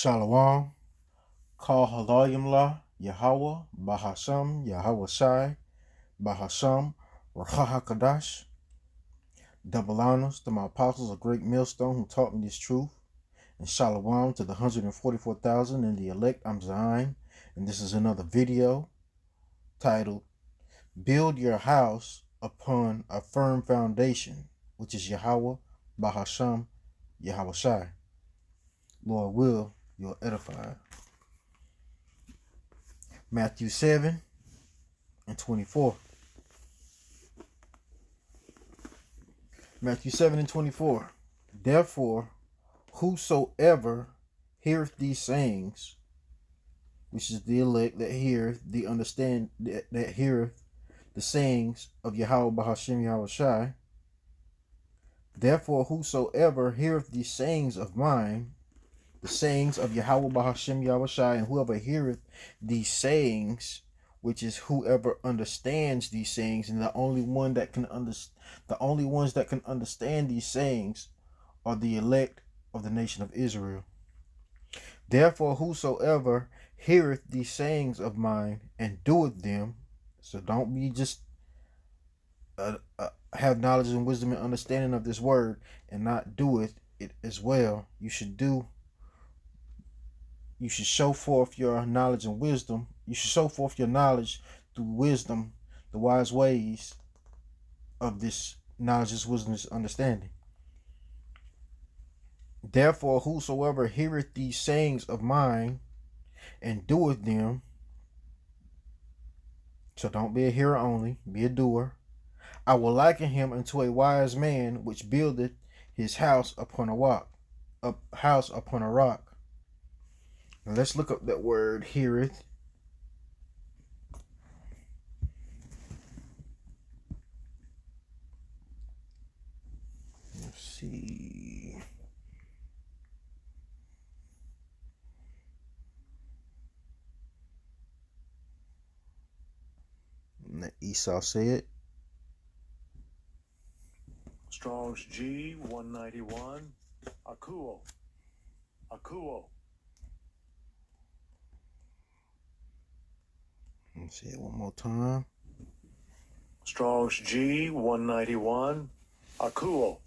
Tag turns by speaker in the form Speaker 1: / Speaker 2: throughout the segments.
Speaker 1: Shalom, Call Halayimlah, YAHAWAH BAHASHAM YAHAWASHI, Bahasham Rahahakadash. Double honors to my apostles, a great millstone who taught me this truth. And shalom to the 144,000 and the elect. I'm Zion, and this is another video titled Build Your House Upon a Firm Foundation, which is YAHAWAH BAHASHAM YAHAWASHI. Lord will, you're edified. Matthew 7 and 24. Matthew 7 and 24. Therefore, whosoever heareth these sayings, which is the elect that heareth the understand that heareth the sayings of YAHAWAH BAHASHAM YAHAWASHI. Therefore, whosoever heareth these sayings of mine, the sayings of YAHAWAH BAHASHAM YAHAWASHI, and whoever heareth these sayings, which is whoever understands these sayings, and the only ones that can understand these sayings are the elect of the nation of Israel. Therefore, whosoever heareth these sayings of mine and doeth them, so don't be just have knowledge and wisdom and understanding of this word and not doeth it as well. You should show forth your knowledge and wisdom. You should show forth your knowledge through wisdom, the wise ways of this knowledge, this wisdom, this understanding. Therefore, whosoever heareth these sayings of mine and doeth them, so don't be a hearer only, be a doer, I will liken him unto a wise man which buildeth his house upon a rock. Now let's look up that word heareth. Let's see. Let Esau say it.
Speaker 2: Strong's G 191. Akuo.
Speaker 1: Let's see it one more time.
Speaker 2: Strong's G 191. Akuo.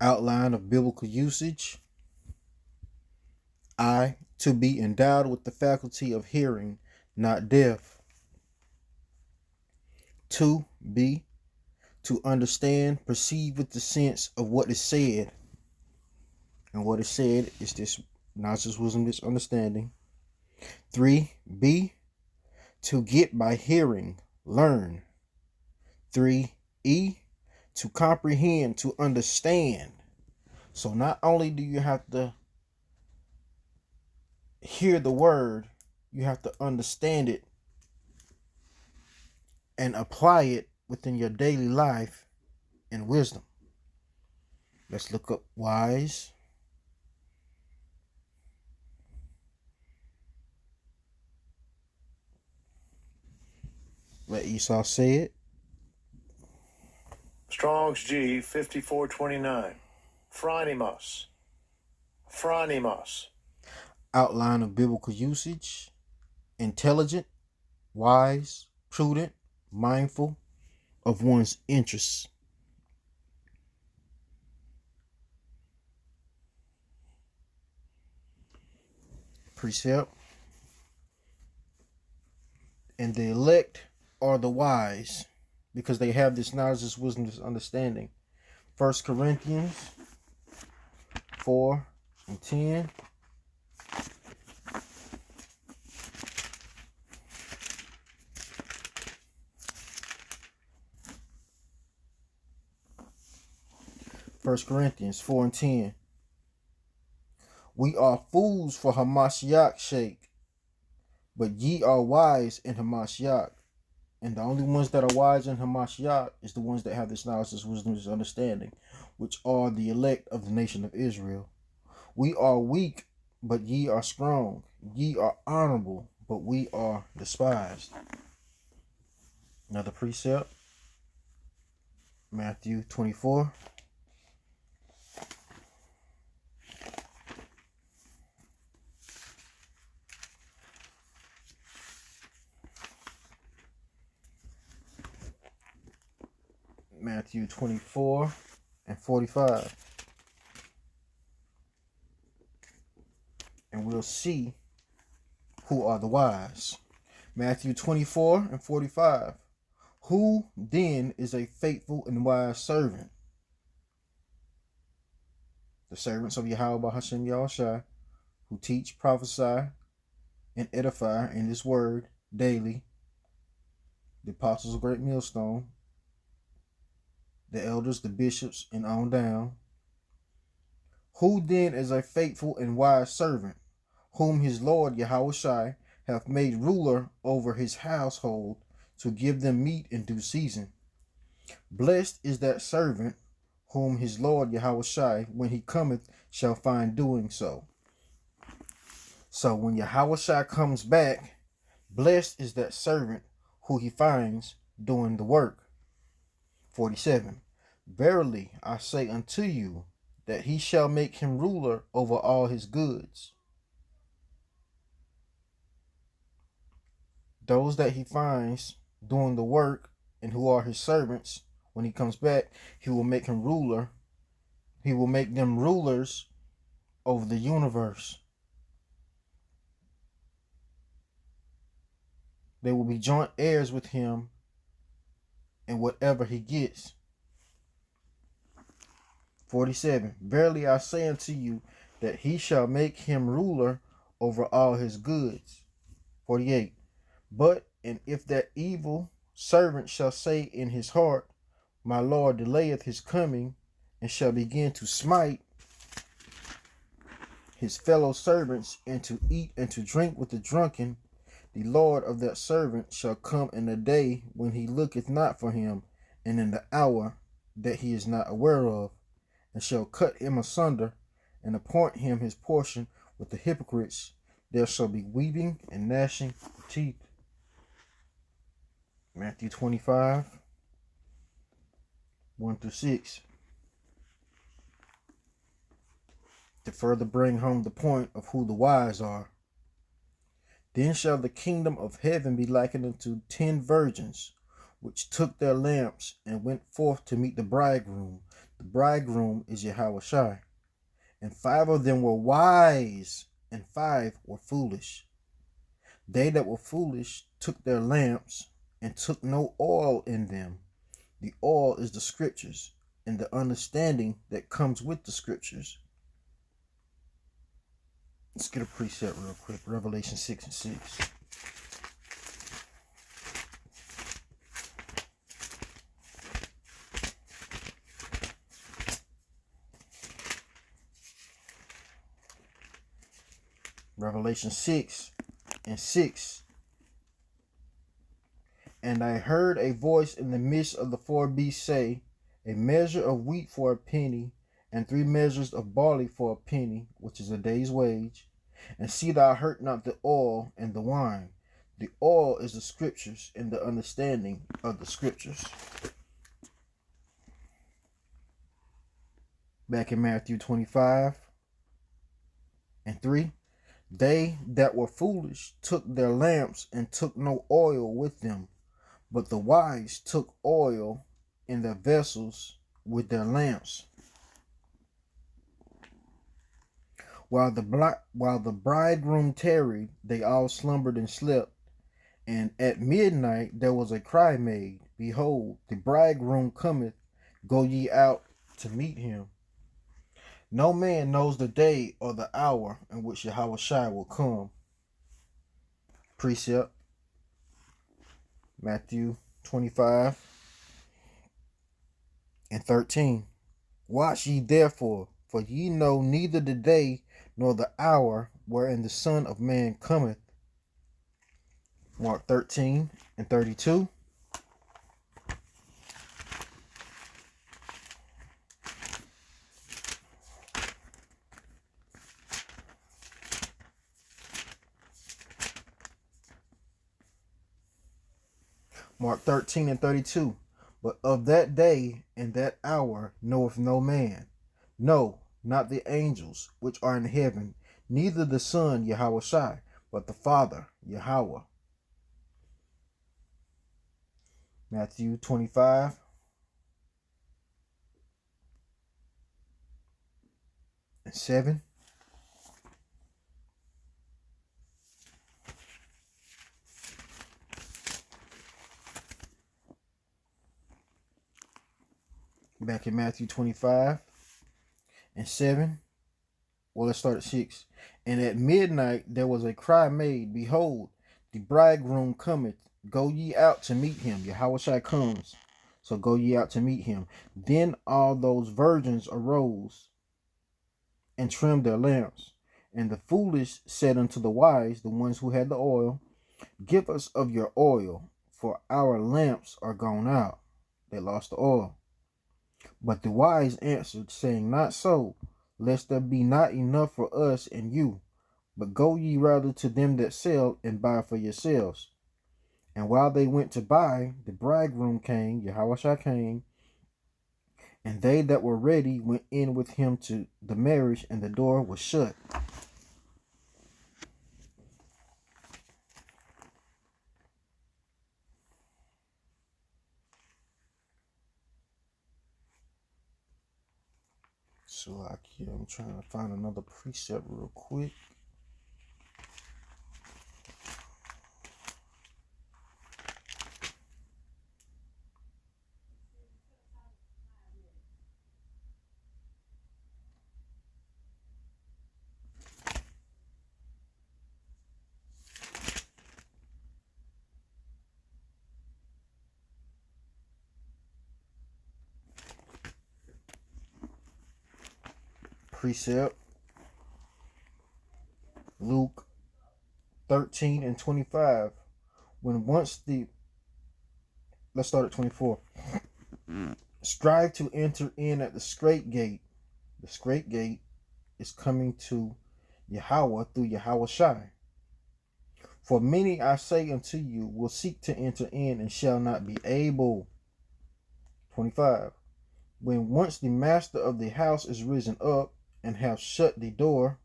Speaker 1: Outline of biblical usage. I, to be endowed with the faculty of hearing, not deaf. 2, B, to understand, perceive with the sense of what is said. And what is said is this knowledge, wisdom, this understanding. 3, B, to get by hearing, learn. 3, E, to comprehend, to understand. So not only do you have to hear the word, you have to understand it and apply it within your daily life in wisdom. Let's look up wise. Let Esau say it.
Speaker 2: Strong's G 5429. Phronimos.
Speaker 1: Outline of biblical usage. Intelligent, wise, prudent, mindful of one's interests. Precept. And the elect are the wise, because they have this knowledge, this wisdom, this understanding. 1 Corinthians 4 and 10. First Corinthians 4 and 10. We are fools for Hamashiach's sake, but ye are wise in Hamashiach. And the only ones that are wise in Hamashiach is the ones that have this knowledge, this wisdom, this understanding, which are the elect of the nation of Israel. We are weak, but ye are strong. Ye are honorable, but we are despised. Another precept. Matthew 24. Matthew 24 and 45. And we'll see who are the wise. Matthew 24 and 45. Who then is a faithful and wise servant? The servants of YAHAWAH BAHASHAM YAHAWASHI, who teach, prophesy, and edify in this word daily. The apostles of Great Millstone, the elders, the bishops, and on down. Who then is a faithful and wise servant, whom his Lord Yahawashi hath made ruler over his household, to give them meat in due season? Blessed is that servant whom his Lord Yahawashi, when he cometh, shall find doing so. So when Yahawashi comes back, blessed is that servant who he finds doing the work. 47. Verily I say unto you, that he shall make him ruler over all his goods. Those that he finds doing the work and who are his servants, when he comes back, he will make him ruler. He will make them rulers over the universe. They will be joint heirs with him in whatever he gets. 47. Verily I say unto you, that he shall make him ruler over all his goods. 48. But, and if that evil servant shall say in his heart, my Lord delayeth his coming, and shall begin to smite his fellow servants, and to eat and to drink with the drunken, the Lord of that servant shall come in a day when he looketh not for him, and in the hour that he is not aware of, and shall cut him asunder, and appoint him his portion with the hypocrites. There shall be weeping and gnashing of teeth. Matthew 25, 1 through 6. To further bring home the point of who the wise are. Then shall the kingdom of heaven be likened unto 10 virgins, which took their lamps and went forth to meet the bridegroom. The bridegroom is Yahawashi. And 5 of them were wise, and 5 were foolish. They that were foolish took their lamps, and took no oil in them. The oil is the scriptures, and the understanding that comes with the scriptures. Let's get a precept real quick. Revelation 6 and 6. Revelation 6 and 6. And I heard a voice in the midst of the 4 beasts say, a measure of wheat for a penny, and 3 measures of barley for a penny, which is a day's wage. And see thou hurt not the oil and the wine. The oil is the scriptures, and the understanding of the scriptures. Back in Matthew 25 and 3. They that were foolish took their lamps, and took no oil with them. But the wise took oil in their vessels with their lamps. While the bridegroom tarried, they all slumbered and slept. And at midnight there was a cry made, behold, the bridegroom cometh, go ye out to meet him. No man knows the day or the hour in which Yahawashi will come. Precept. Matthew 25 and 13. Watch ye therefore, for ye know neither the day nor the hour wherein the Son of Man cometh. Mark 13 and 32. Mark 13 and 32. But of that day and that hour knoweth no man, no, not the angels which are in heaven, neither the Son Yahawashi, but the Father Yahweh. Matthew 25 and 7. Back in Matthew 25 and 7. Well, let's start at 6. And at midnight there was a cry made, Behold, the bridegroom cometh. Go ye out to meet him. Yahawashi comes. So go ye out to meet him. Then all those virgins arose and trimmed their lamps. And the foolish said unto the wise, the ones who had the oil, Give us of your oil, for our lamps are gone out. They lost the oil. But the wise answered, saying, Not so, lest there be not enough for us and you. But go ye rather to them that sell, and buy for yourselves. And while they went to buy, the bridegroom came, Yahawashi came, and they that were ready went in with him to the marriage, and the door was shut. So I'm trying to find another precept real quick. Precept Luke 13 and 25. Let's start at 24. Strive to enter in at the straight gate. The straight gate is coming to Yahweh through Yahawashi. For many, I say unto you, will seek to enter in and shall not be able. 25. When once the master of the house is risen up and have shut the door,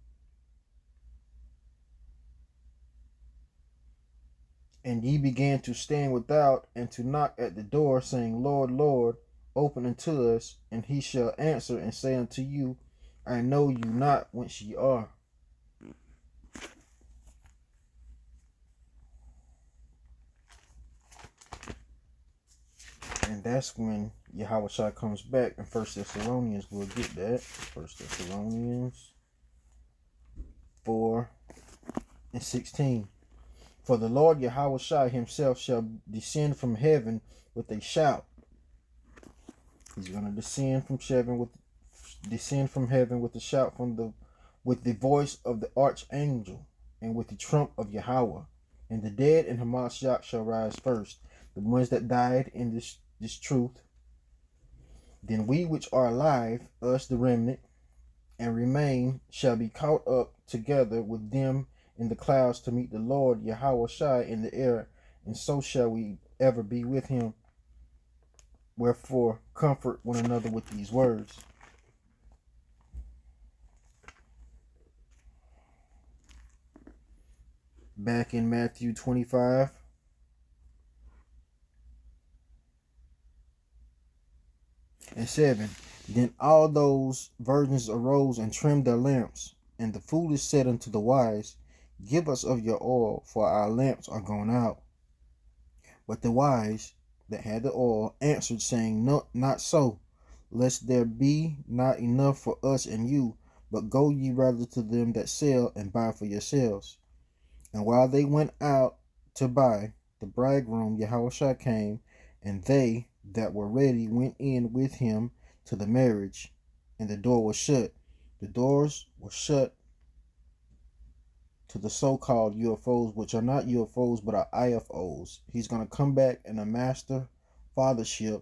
Speaker 1: and ye began to stand without and to knock at the door, saying, Lord, Lord, open unto us. And he shall answer and say unto you, I know you not whence ye are. And that's when Yahawashi comes back in 1 Thessalonians. We'll get that. 1 Thessalonians 4 and 16. For the Lord Yahawashi himself shall descend from heaven with a shout. He's going to descend from heaven with a shout with the voice of the archangel and with the trump of Yahweh. And the dead in Hamashiach shall rise first, the ones that died in this truth. Then we which are alive, us the remnant, and remain, shall be caught up together with them in the clouds to meet the Lord Yahawashi in the air, and so shall we ever be with him. Wherefore, comfort one another with these words. Back in Matthew 25. And 7. Then all those virgins arose and trimmed their lamps. And the foolish said unto the wise, Give us of your oil, for our lamps are gone out. But the wise that had the oil answered, saying, No, not so, lest there be not enough for us and you. But go ye rather to them that sell, and buy for yourselves. And while they went out to buy, the bridegroom Yahawashi came, and they that were ready went in with him to the marriage, and the door was shut. The doors were shut to the so-called UFOs, which are not UFOs, but are IFOs. He's going to come back in a master fathership,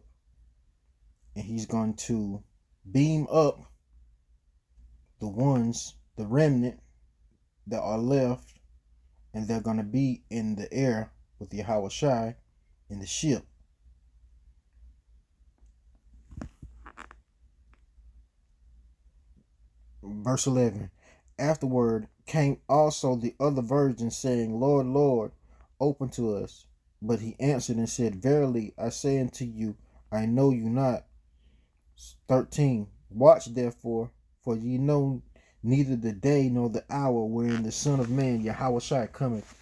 Speaker 1: and he's going to beam up the remnant that are left, and they're going to be in the air with Yahawashi in the ship. Verse 11. Afterward came also the other virgins, saying, Lord, Lord, open to us. But he answered and said, Verily I say unto you, I know you not. 13. Watch therefore, for ye know neither the day nor the hour wherein the Son of Man, Yahawashi, cometh.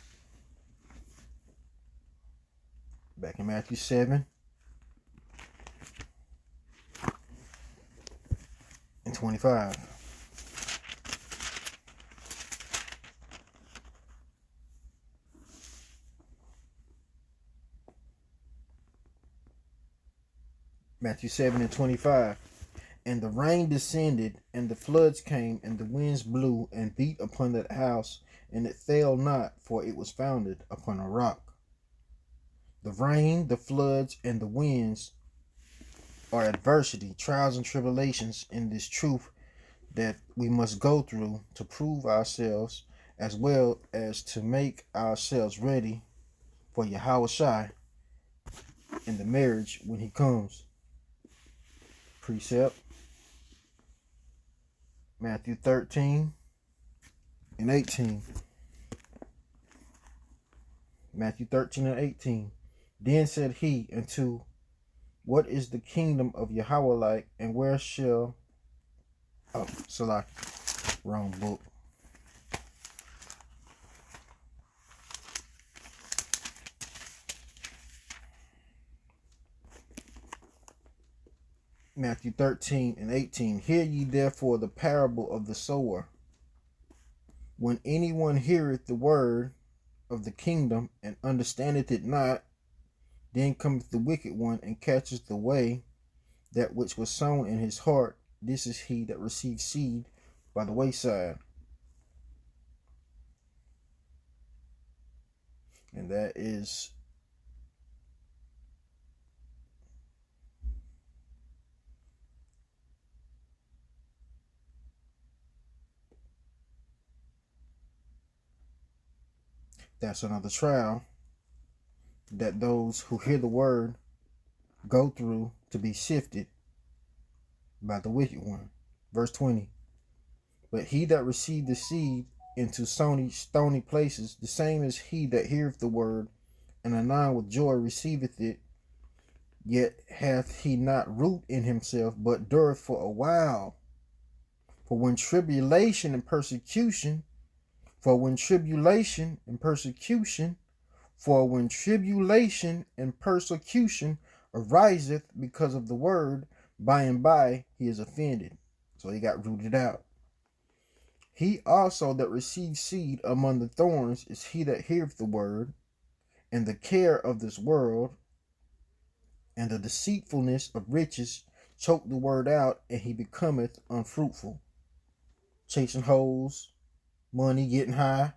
Speaker 1: Back in Matthew 7 and 25. Matthew 7 and 25. And the rain descended, and the floods came, and the winds blew and beat upon that house, and it fell not, for it was founded upon a rock. The rain, the floods, and the winds are adversity, trials, and tribulations in this truth that we must go through to prove ourselves, as well as to make ourselves ready for Yahawashi in the marriage when he comes. Precept. Matthew 13 and 18. Matthew 13 and 18. Then said he unto, what is the kingdom of Yahweh like, and where shall... Oh, Salaki. Wrong book. Matthew 13 and 18. Hear ye therefore the parable of the sower. When anyone heareth the word of the kingdom, and understandeth it not, then cometh the wicked one, and catcheth away that which was sown in his heart. This is he that received seed by the wayside. And that's another trial that those who hear the word go through to be sifted by the wicked one. Verse 20. But he that received the seed into stony places, the same as he that heareth the word, and anon with joy receiveth it, yet hath he not root in himself, but dureth for a while. For when tribulation and persecution ariseth because of the word, by and by he is offended. So he got rooted out. He also that receives seed among the thorns is he that heareth the word, and the care of this world and the deceitfulness of riches choke the word out, and he becometh unfruitful. Chasing hoes, money, getting high,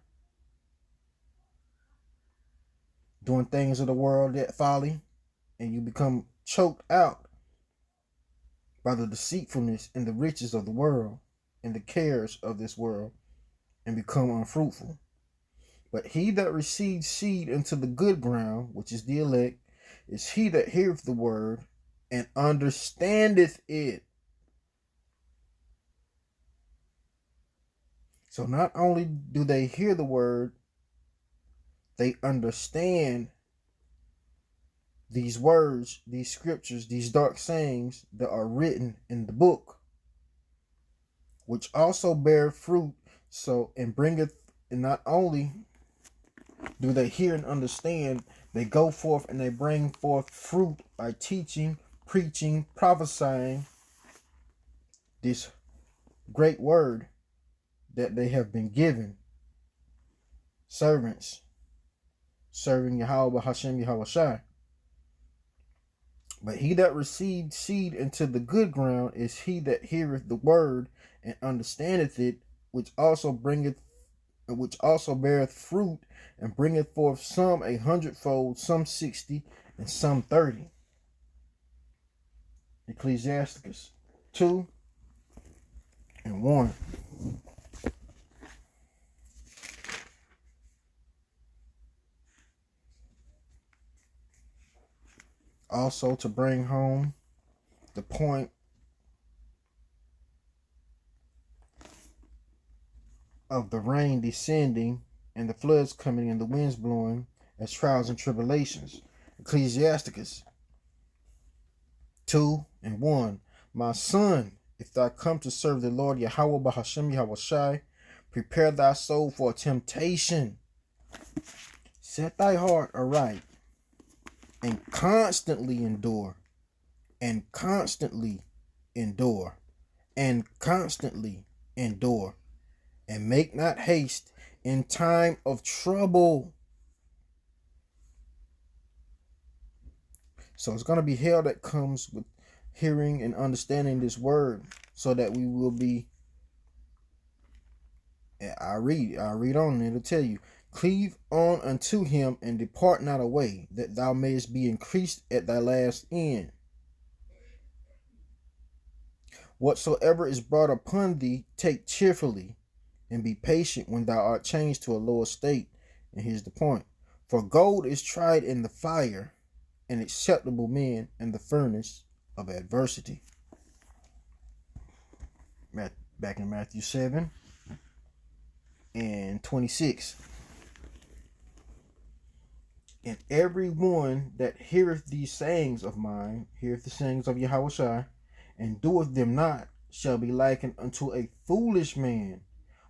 Speaker 1: doing things of the world, that folly, and you become choked out by the deceitfulness and the riches of the world and the cares of this world, and become unfruitful. But he that receives seed into the good ground, which is the elect, is he that heareth the word and understandeth it. So not only do they hear the word, they understand these words, these scriptures, these dark sayings that are written in the book, which also bear fruit. So, and bringeth, and not only do they hear and understand, they go forth and they bring forth fruit by teaching, preaching, prophesying this great word that they have been given. Servants serving YAHAWAH BAHASHAM YAHAWASHI. But he that received seed into the good ground is he that heareth the word and understandeth it, which also beareth fruit, and bringeth forth some 100-fold, some 60, and some 30. Ecclesiasticus 2 and 1. Also, to bring home the point of the rain descending and the floods coming and the winds blowing as trials and tribulations. Ecclesiasticus 2:1. My son, if thou come to serve the Lord YAHAWAH BAHASHAM YAHAWASHI, prepare thy soul for temptation. Set thy heart aright, and constantly endure, and constantly endure, and constantly endure, and make not haste in time of trouble. So it's going to be hell that comes with hearing and understanding this word, so that we will be, I read on, and it'll tell you, cleave on unto him and depart not away, that thou mayest be increased at thy last end. Whatsoever is brought upon thee, take cheerfully, and be patient when thou art changed to a lower state. And here's the point. For gold is tried in the fire, and acceptable men in the furnace of adversity. Back in Matthew 7:26. And every one that heareth these sayings of mine, heareth the sayings of Yahawashi, and doeth them not, shall be likened unto a foolish man,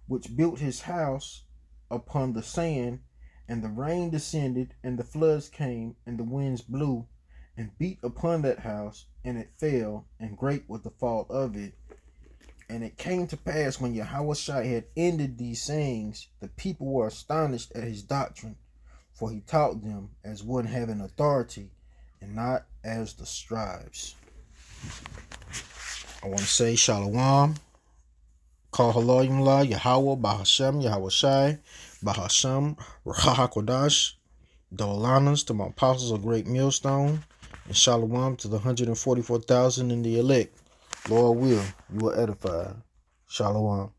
Speaker 1: which built his house upon the sand, and the rain descended, and the floods came, and the winds blew, and beat upon that house, and it fell, and great was the fall of it. And it came to pass, when Yahawashi had ended these sayings, the people were astonished at his doctrine, for he taught them as one having authority, and not as the scribes. I want to say Shalom. Kahalayimla, YAHAWAH BAHASHAM YAHAWASHI, BAHASHAM RAHAKODASH. Double honors to my apostles of Great Millstone, and Shalom to the 144,000 in the elect. Lord will, you will edify. Shalom.